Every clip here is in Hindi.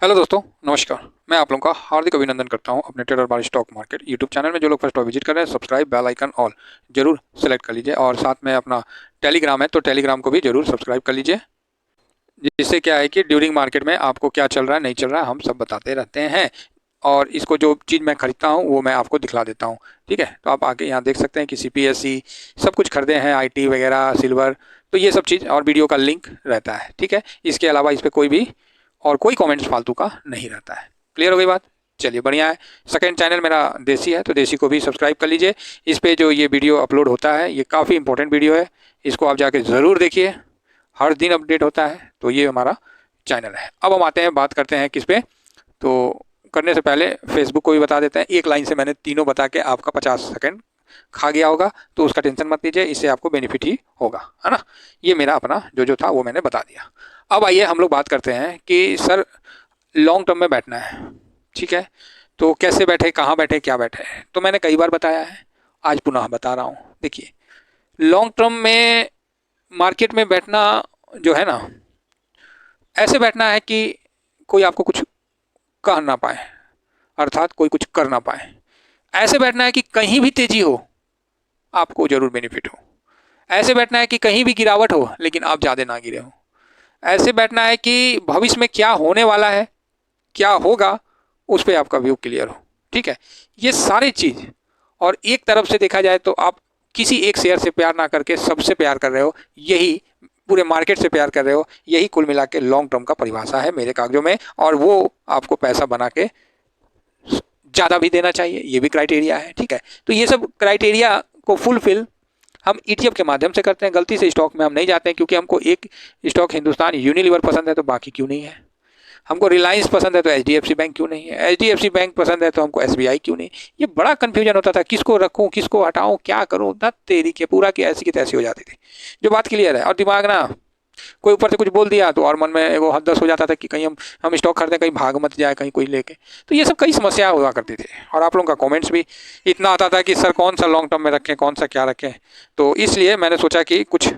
हेलो दोस्तों, नमस्कार। मैं आप लोगों का हार्दिक अभिनंदन करता हूं अपने trader by stock market YouTube channel में। जो लोग फर्स्ट टाइम विजिट कर रहे हैं, सब्सक्राइब बेल आइकन ऑल जरूर सेलेक्ट कर लीजिए और साथ में अपना टेलीग्राम है तो टेलीग्राम को भी जरूर सब्सक्राइब कर लीजिए। जिससे क्या है कि ड्यूरिंग मार्केट में आपको क्या चल रहा है नहीं चल रहा है हम सब बताते रहते हैं। और इसको जो चीज़ मैं खरीदता हूँ वो मैं आपको दिखला देता हूँ। ठीक है, तो आप आके यहाँ देख सकते हैं कि CPSE सब कुछ खरीदे हैं, IT वगैरह, सिल्वर, तो ये सब चीज़ और वीडियो का लिंक रहता है। ठीक है, इसके अलावा इस पर कोई भी और कोई कमेंट्स फालतू का नहीं रहता है। क्लियर हो गई बात? चलिए, बढ़िया है। सेकंड चैनल मेरा देसी है तो देसी को भी सब्सक्राइब कर लीजिए। इस पे जो ये वीडियो अपलोड होता है ये काफ़ी इंपॉर्टेंट वीडियो है, इसको आप जाके ज़रूर देखिए। हर दिन अपडेट होता है, तो ये हमारा चैनल है। अब हम आते हैं, बात करते हैं किस पे। तो करने से पहले फेसबुक को भी बता देते हैं। एक लाइन से मैंने तीनों बता के आपका 50 सेकंड खा गया होगा, तो उसका टेंशन मत लीजिए, इससे आपको बेनिफिट ही होगा, है ना। ये मेरा अपना जो था वो मैंने बता दिया। अब आइए हम लोग बात करते हैं कि सर लॉन्ग टर्म में बैठना है, ठीक है, तो कैसे बैठे, कहाँ बैठे, क्या बैठे। तो मैंने कई बार बताया है, आज पुनः बता रहा हूँ। देखिए, लॉन्ग टर्म में मार्केट में बैठना जो है ना, ऐसे बैठना है कि कोई आपको कुछ कह ना पाए, अर्थात कोई कुछ कर ना पाए। ऐसे बैठना है कि कहीं भी तेजी हो आपको जरूर बेनिफिट हो। ऐसे बैठना है कि कहीं भी गिरावट हो लेकिन आप ज़्यादा ना गिरे हो। ऐसे बैठना है कि भविष्य में क्या होने वाला है, क्या होगा, उस पर आपका व्यू क्लियर हो। ठीक है, ये सारी चीज़। और एक तरफ से देखा जाए तो आप किसी एक शेयर से प्यार ना करके सबसे प्यार कर रहे हो, यही पूरे मार्केट से प्यार कर रहे हो, यही कुल मिला के लॉन्ग टर्म का परिभाषा है मेरे कागजों में। और वो आपको पैसा बना के ज़्यादा भी देना चाहिए, ये भी क्राइटेरिया है। ठीक है, तो ये सब क्राइटेरिया को फुलफिल हम ETF के माध्यम से करते हैं। गलती से स्टॉक में हम नहीं जाते हैं, क्योंकि हमको एक स्टॉक हिंदुस्तान यूनिलीवर पसंद है तो बाकी क्यों नहीं है। हमको रिलायंस पसंद है तो HDFC बैंक क्यों नहीं है। HDFC बैंक पसंद है तो हमको SBI क्यों नहीं। ये बड़ा कंफ्यूजन होता था, किसको रखूं, किसको हटाऊं, क्या करूं ना, तेरी के पूरा की ऐसी की तैसी हो जाती थी। जो बात क्लियर है, और दिमाग ना, कोई ऊपर से कुछ बोल दिया तो और मन में वो हद-दस हो जाता था कि कहीं हम स्टॉक खरीदें, कहीं भाग मत जाए, कहीं कोई लेके। तो ये सब कई समस्या हुआ करती थी, और आप लोगों का कमेंट्स भी इतना आता था कि सर कौन सा लॉन्ग टर्म में रखें, कौन सा क्या रखें। तो इसलिए मैंने सोचा कि कुछ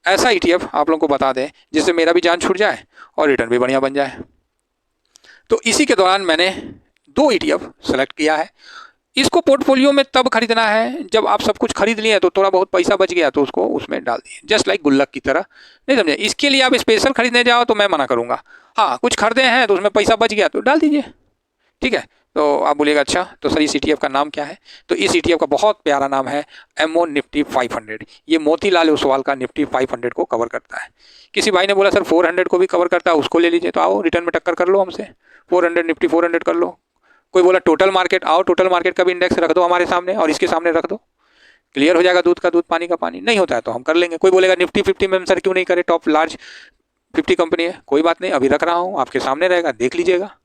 ऐसा ETF आप लोगों को बता दें जिससे मेरा भी जान छूट जाए और रिटर्न भी बढ़िया बन जाए। तो इसी के दौरान मैंने 2 ETF सेलेक्ट किया है। इसको पोर्टफोलियो में तब खरीदना है जब आप सब कुछ खरीद लिए तो थोड़ा बहुत पैसा बच गया तो उसको उसमें डाल दिए, जस्ट लाइक गुल्लक की तरह। नहीं समझे? इसके लिए आप स्पेशल खरीदने जाओ तो मैं मना करूंगा। हाँ, कुछ खरीदे हैं तो उसमें पैसा बच गया तो डाल दीजिए। ठीक है, तो आप बोलिएगा अच्छा तो सर इस ETF का नाम क्या है। तो इस ETF का बहुत प्यारा नाम है MO निफ्टी 500। ये मोतीलाल ओसवाल का निफ्टी 500 को कवर करता है। किसी भाई ने बोला सर 400 को भी कवर करता है, उसको ले लीजिए। तो आओ रिटर्न में टक्कर कर लो हमसे, 400 निफ्टी 400 कर लो। कोई बोला टोटल मार्केट, आओ टोटल मार्केट का भी इंडेक्स रख दो हमारे सामने और इसके सामने रख दो, क्लियर हो जाएगा। दूध का दूध पानी का पानी। नहीं होता है तो हम कर लेंगे। कोई बोलेगा निफ्टी 50 में सर क्यों नहीं करे, टॉप लार्ज 50 कंपनी है। कोई बात नहीं, अभी रख रहा हूँ, आपके सामने रहेगा, देख लीजिएगा,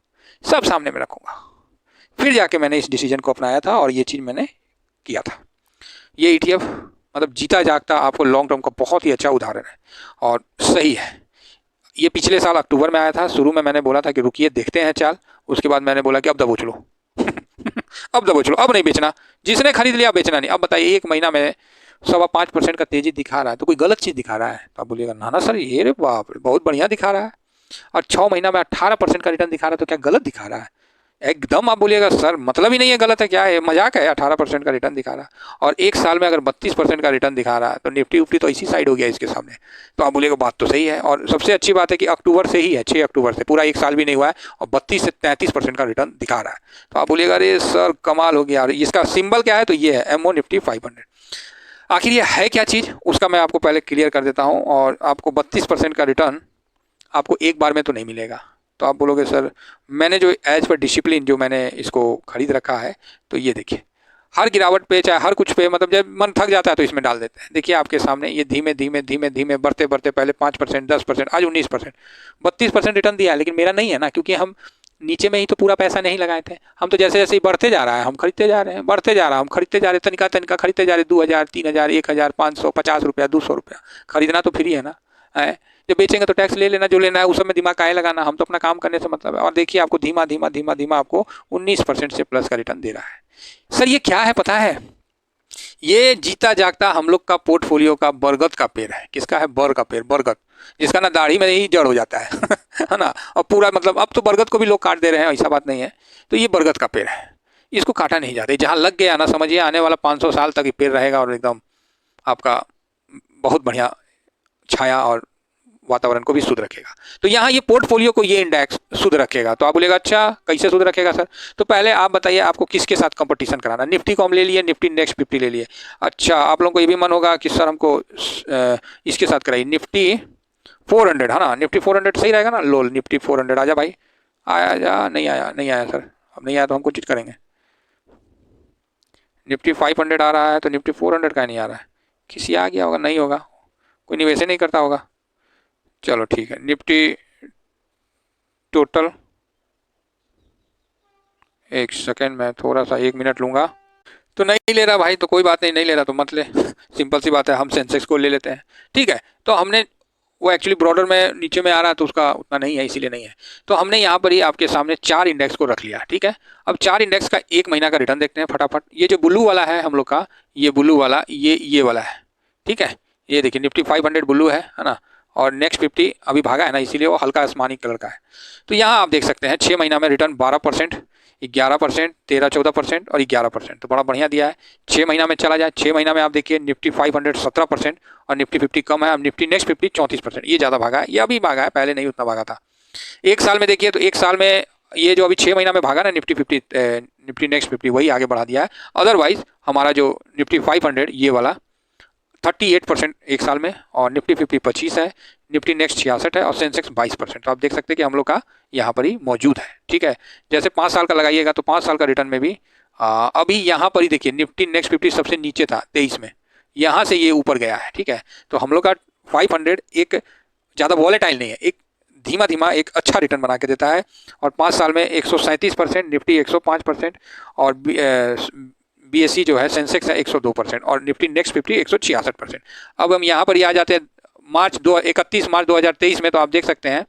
सब सामने में रखूंगा। फिर जाके मैंने इस डिसीजन को अपनाया था और ये चीज़ मैंने किया था। ये ETF मतलब जीता जागता आपको लॉन्ग टर्म का बहुत ही अच्छा उदाहरण है और सही है। ये पिछले साल अक्टूबर में आया था। शुरू में मैंने बोला था कि रुकिए देखते हैं चाल, उसके बाद मैंने बोला कि अब दबोच लो अब दबोच लो, अब नहीं बेचना। जिसने खरीद लिया बेचना नहीं। अब बताइए, एक महीना में 5.25% का तेजी दिखा रहा है तो कोई गलत चीज़ दिखा रहा है? तो आप बोलिएगा ना ना सर, ये रे बाप रे बहुत बढ़िया दिखा रहा है। और 6 महीना में 18% का रिटर्न दिखा रहा है तो क्या गलत दिखा रहा है? एकदम आप बोलिएगा सर मतलब ही नहीं है, गलत है, क्या है, मजाक है, 18% का रिटर्न दिखा रहा है। और एक साल में अगर 32% का रिटर्न दिखा रहा है तो निफ्टी उफ्टी तो इसी साइड हो गया इसके सामने। तो आप बोलिएगा बात तो सही है। और सबसे अच्छी बात है कि अक्टूबर से ही है, 6 अक्टूबर से, पूरा एक साल भी नहीं हुआ है और 32 से 33% का रिटर्न दिखा रहा है। तो आप बोलिएगा अरे सर कमाल हो गया। इसका सिंबल क्या है? तो ये है MO निफ्टी 500। आखिर ये है क्या चीज़, उसका मैं आपको पहले क्लियर कर देता हूँ। और आपको 32% का रिटर्न आपको एक बार में तो नहीं मिलेगा। तो आप बोलोगे सर मैंने जो एज पर डिसिप्लिन जो मैंने इसको खरीद रखा है, तो ये देखिए हर गिरावट पे चाहे हर कुछ पे, मतलब जब मन थक जाता है तो इसमें डाल देते हैं। देखिए आपके सामने ये धीमे धीमे धीमे धीमे बढ़ते बढ़ते पहले 5%, 10%, आज 19%, 32% रिटर्न दिया है। लेकिन मेरा नहीं है ना, क्योंकि हम नीचे में ही तो पूरा पैसा नहीं लगाए थे। हम तो जैसे जैसे ही बढ़ते जा रहा है हम खरीदते जा रहे हैं, बढ़ते जा रहा है हम खरीदते जा रहे हैं, तनिका तनिका खरीदते जा रहे हैं। 2000, 3000, 1000, 500, 50 रुपया, 200 रुपया खरीदना तो फ्री है ना। है जब बेचेंगे तो टैक्स ले लेना, जो लेना है उस सब में दिमाग काहे लगाना। हम तो अपना काम करने से मतलब है। और देखिए आपको धीमा धीमा धीमा धीमा आपको 19% से प्लस का रिटर्न दे रहा है। सर ये क्या है पता है? ये जीता जागता हम लोग का पोर्टफोलियो का बरगद का पेड़ है। किसका है? बर का पेड़, बरगद, जिसका ना दाढ़ी में ही जड़ हो जाता है है ना। और पूरा मतलब अब तो बरगद को भी लोग काट दे रहे हैं, ऐसा बात नहीं है। तो ये बरगद का पेड़ है, इसको काटा नहीं जाता, जहाँ लग गया ना समझिए आने वाला 500 साल तक ये पेड़ रहेगा और एकदम आपका बहुत बढ़िया छाया और वातावरण को भी शुद्ध रखेगा। तो यहाँ ये पोर्टफोलियो को ये इंडेक्स शुद्ध रखेगा। तो आप बोलेगा अच्छा कैसे शुद्ध रखेगा सर? तो पहले आप बताइए आपको किसके साथ कंपटीशन कराना। निफ्टी को हम ले लिए, निफ्टी नेक्स्ट 50 ले लिए। अच्छा आप लोगों को ये भी मन होगा कि सर हमको इसके साथ कराइए निफ्टी 400, है ना। निफ्टी 400 सही रहेगा ना। लोल निफ्टी 400 आजा भाई, आया जा। नहीं आया, नहीं आया सर, अब नहीं आया तो हम कुछ करेंगे। निफ्टी 500 आ रहा है तो निफ्टी 400 का नहीं आ रहा है, किसी आ गया होगा, नहीं होगा, कोई निवेश नहीं करता होगा। चलो ठीक है, निफ्टी टोटल, एक सेकेंड में थोड़ा सा 1 मिनट लूंगा। तो नहीं ले रहा भाई, तो कोई बात नहीं, नहीं ले रहा तो मत ले। सिंपल सी बात है, हम सेंसेक्स को ले लेते हैं। ठीक है, तो हमने वो एक्चुअली ब्रॉडर में नीचे में आ रहा है तो उसका उतना नहीं है, इसीलिए नहीं है। तो हमने यहाँ पर ही आपके सामने 4 इंडेक्स को रख लिया। ठीक है, अब 4 इंडेक्स का 1 महीना का रिटर्न देखते हैं फटाफट। ये जो ब्लू वाला है हम लोग का, ये ब्लू वाला, ये वाला है। ठीक है, ये देखिए निफ्टी 500 ब्लू है ना। और नेक्स्ट 50 अभी भागा है ना, इसीलिए वो हल्का आसमानी कलर का है। तो यहाँ आप देख सकते हैं 6 महीना में रिटर्न 12%, 11%, 13-14% और 11%। तो बड़ा बढ़िया दिया है। 6 महीना में चला जाए, 6 महीना में आप देखिए निफ्टी 500 17% और निफ्टी 50 कम है। अब निफ्टी नेक्स्ट 50 34%, ये ज़्यादा भागा है, ये अभी भागा है, पहले नहीं उतना भागा था। 1 साल में देखिए तो 1 साल में ये जो अभी 6 महीना में भागा ना निफ्टी 50, निफ्टी नेक्स्ट 50 वही आगे बढ़ा दिया है। अदरवाइज हमारा जो निफ्टी 500 ये वाला 38% 1 साल में, और निफ्टी 50 25 है, निफ्टी नेक्स्ट 66 है और सेंसेक्स 22%। तो आप देख सकते हैं कि हम लोग का यहाँ पर ही मौजूद है। ठीक है, जैसे 5 साल का लगाइएगा तो 5 साल का रिटर्न में भी अभी यहाँ पर ही देखिए निफ्टी नेक्स्ट 50 सबसे नीचे था 23 में, यहाँ से ये ऊपर गया है। ठीक है, तो हम लोग का 500 एक ज़्यादा वॉलेटाइल नहीं है, एक धीमा धीमा एक अच्छा रिटर्न बना के देता है। और 5 साल में 137%, निफ्टी 105% और BSE जो है सेंसेक्स है 102% और निफ्टी नेक्स्ट 50 166%। अब हम यहाँ पर ही आ जाते हैं 31 मार्च 2023 में। तो आप देख सकते हैं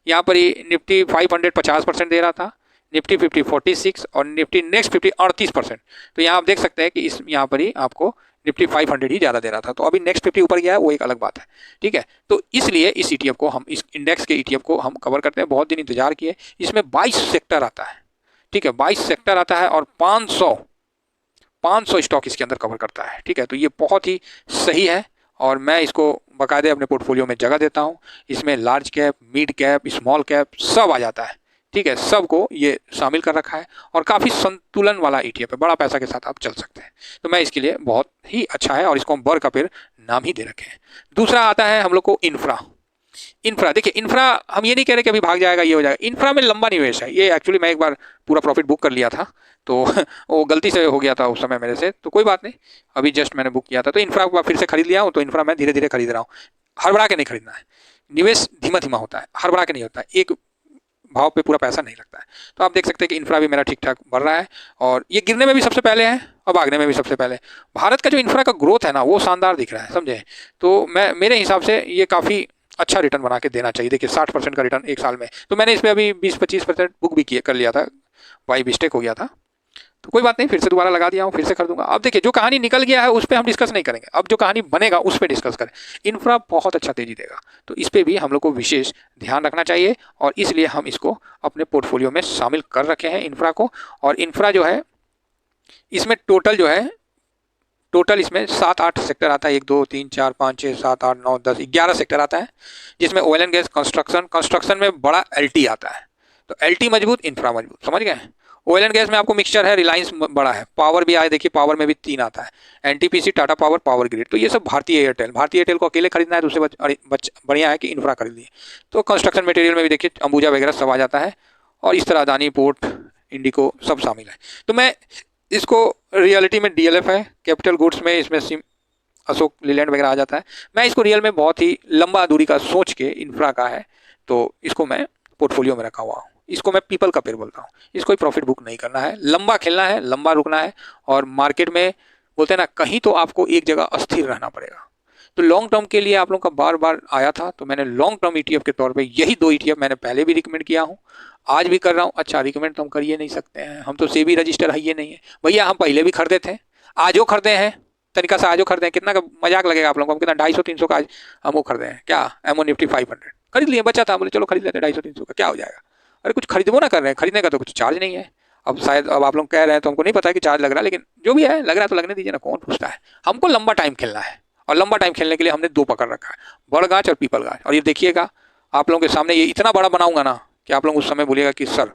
यहाँ पर ही निफ्टी 500 50% दे रहा था, निफ्टी 50 46 और निफ्टी नेक्स्ट 50 38%। तो यहाँ आप देख सकते हैं कि इस यहाँ पर ही आपको निफ्टी 500 ही ज़्यादा दे रहा था। तो अभी नेक्स्ट 50 ऊपर गया है, वो एक अलग बात है। ठीक है, तो इसलिए इस ETF को हम, इस इंडेक्स के ETF को हम कवर करते हैं। बहुत दिन इंतजार किए, इसमें 22 सेक्टर आता है। ठीक है, 22 सेक्टर आता है और 500 स्टॉक इसके अंदर कवर करता है। ठीक है, तो ये बहुत ही सही है और मैं इसको बाकायदे अपने पोर्टफोलियो में जगह देता हूँ। इसमें large cap, mid cap, small cap सब आ जाता है। ठीक है, सबको ये शामिल कर रखा है और काफ़ी संतुलन वाला ETF है, बड़ा पैसा के साथ आप चल सकते हैं। तो मैं इसके लिए बहुत ही अच्छा है और इसको हम बर का पेड़ नाम ही दे रखे हैं। दूसरा आता है हम लोग को इंफ्रा। देखिए इंफ्रा, हम ये नहीं कह रहे कि अभी भाग जाएगा, ये हो जाएगा। इंफ्रा में लंबा निवेश है। ये एक्चुअली मैं एक बार पूरा प्रॉफिट बुक कर लिया था, तो वो गलती से हो गया था उस समय मेरे से, तो कोई बात नहीं, अभी जस्ट मैंने बुक किया था। तो इंफ्रा को फिर से खरीद लिया हूँ। तो इंफ्रा मैं धीरे धीरे खरीद रहा हूँ, हड़बड़ा के नहीं खरीदना है। निवेश धीमा धीमा होता है, हड़बड़ा के नहीं होता है, एक भाव पे पूरा पैसा नहीं लगता है। तो आप देख सकते हैं कि इंफ्रा भी मेरा ठीक ठाक बढ़ रहा है और ये गिरने में भी सबसे पहले है और भागने में भी सबसे पहले। भारत का जो इंफ्रा का ग्रोथ है ना, वो शानदार दिख रहा है, समझे। तो मेरे हिसाब से ये काफ़ी अच्छा रिटर्न बना के देना चाहिए। देखिए 60% का रिटर्न 1 साल में। तो मैंने इस पर अभी 20-25% बुक भी कर लिया था, बाई मिस्टेक हो गया था। तो कोई बात नहीं, फिर से दोबारा लगा दिया हूँ, फिर से कर दूंगा। अब देखिए जो कहानी निकल गया है उस पर हम डिस्कस नहीं करेंगे, अब जो कहानी बनेगा उस पर डिस्कस करें। इंफ्रा बहुत अच्छा तेजी देगा, तो इस पर भी हम लोग को विशेष ध्यान रखना चाहिए और इसलिए हम इसको अपने पोर्टफोलियो में शामिल कर रखे हैं इंफ्रा को। और इंफ्रा जो है इसमें टोटल इसमें 7-8 सेक्टर आता है। 1 2 3 4 5 6 7 8 9 10 11 सेक्टर आता है, जिसमें ऑयल एंड गैस, कंस्ट्रक्शन में बड़ा LT आता है। तो LT मजबूत, इंफ्रा मजबूत, समझ गए। ऑयल एंड गैस में आपको मिक्सचर है, रिलायंस बड़ा है, पावर भी आए, देखिए पावर में भी 3 आता है, NTPC, Tata power, power grid. तो ये सब भारतीय एयरटेल को अकेले खरीदना है, दूसरे बढ़िया है कि इंफ्रा खरीद लिए। तो कंस्ट्रक्शन मटेरियल में भी देखिए अंबुजा वगैरह सब आ जाता है और इस तरह अदानी पोर्ट, इंडिको सब शामिल है। तो मैं इसको रियलिटी में DLF है, कैपिटल गुड्स में इसमें अशोक लीलैंड वगैरह आ जाता है। मैं इसको रियल में बहुत ही लंबा दूरी का सोच के इंफ्रा का है, तो इसको मैं पोर्टफोलियो में रखा हुआ हूँ। इसको मैं पीपल का पेड़ बोलता हूँ। इसको ही प्रॉफिट बुक नहीं करना है, लंबा खेलना है, लंबा रुकना है। और मार्केट में बोलते हैं ना, कहीं तो आपको एक जगह अस्थिर रहना पड़ेगा। तो लॉन्ग टर्म के लिए आप लोगों का बार बार आया था, तो मैंने लॉन्ग टर्म ETF के तौर पे यही 2 ETF मैंने पहले भी रिकमेंड किया हूँ, आज भी कर रहा हूँ। अच्छा रिकमेंड तो हम कर ही नहीं सकते हैं, हम तो सेबी रजिस्टर है ये नहीं है भैया। हम पहले भी खरीदे थे, आजो खरीदे हैं, तनिका से आजो खरीदे हैं। कितना का मजाक लगेगा आप लोगों को, कितना 250-300 का आज हम वो खरीदे हैं क्या, एमओ निफ्टी 500 खरीद लिए, बचा था, बोले चलो खरीद लेते हैं 250-300 का, क्या हो जाएगा। अरे कुछ खरीदबो ना कर रहे हैं, खरीदने का तो कुछ चार्ज नहीं है। अब शायद अब आप लोग कह रहे हैं तो हमको नहीं पता है कि चार्ज लग रहा है, लेकिन जो भी है लग रहा है तो लगने दीजिए ना, कौन पूछता है। हमको लंबा टाइम खेलना है, और लंबा टाइम खेलने के लिए हमने 2 पकड़ रखा है, बड़ गाछ और पीपल गाछ। और ये देखिएगा आप लोगों के सामने ये इतना बड़ा बनाऊंगा ना कि आप लोग उस समय बोलिएगा कि सर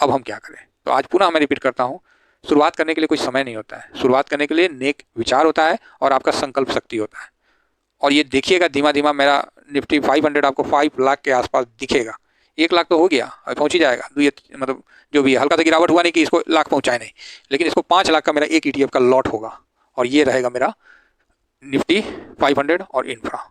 अब हम क्या करें। तो आज पुनः मैं रिपीट करता हूँ, शुरुआत करने के लिए कोई समय नहीं होता है, शुरुआत करने के लिए नेक विचार होता है और आपका संकल्प शक्ति होता है। और ये देखिएगा धीमा धीमा मेरा निफ्टी 500 आपको 5 लाख के आसपास दिखेगा। 1 लाख तो हो गया, पहुंच ही जाएगा, मतलब जो भी है, हल्का सा गिरावट हुआ नहीं कि इसको लाख पहुंचाए नहीं, लेकिन इसको 5 लाख का मेरा एक ETF का लॉट होगा। और ये रहेगा मेरा निफ्टी 500 और इंफ्रा।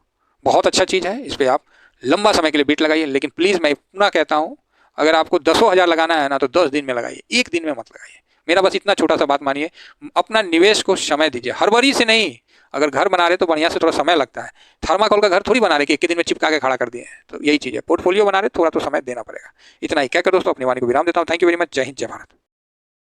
बहुत अच्छा चीज़ है, इस पर आप लंबा समय के लिए बिट लगाइए। लेकिन प्लीज़ मैं पुनः कहता हूँ, अगर आपको 10,000 लगाना है ना तो 10 दिन में लगाइए, 1 दिन में मत लगाइए। मेरा बस इतना छोटा सा बात मानिए, अपना निवेश को समय दीजिए, हड़बड़ी से नहीं। अगर घर बना रहे तो बढ़िया से, थोड़ा समय लगता है। थर्माकोल का घर थोड़ी बना रहे कि 1 दिन में चिपका के खड़ा कर दिए। तो यही चीज़ है, पोर्टफोलियो बना रहे थोड़ा तो समय देना पड़ेगा। इतना ही कहकर दोस्तों अपनी वाणी को विराम देता हूँ। Thank you very much. जय हिंद, जय भारत।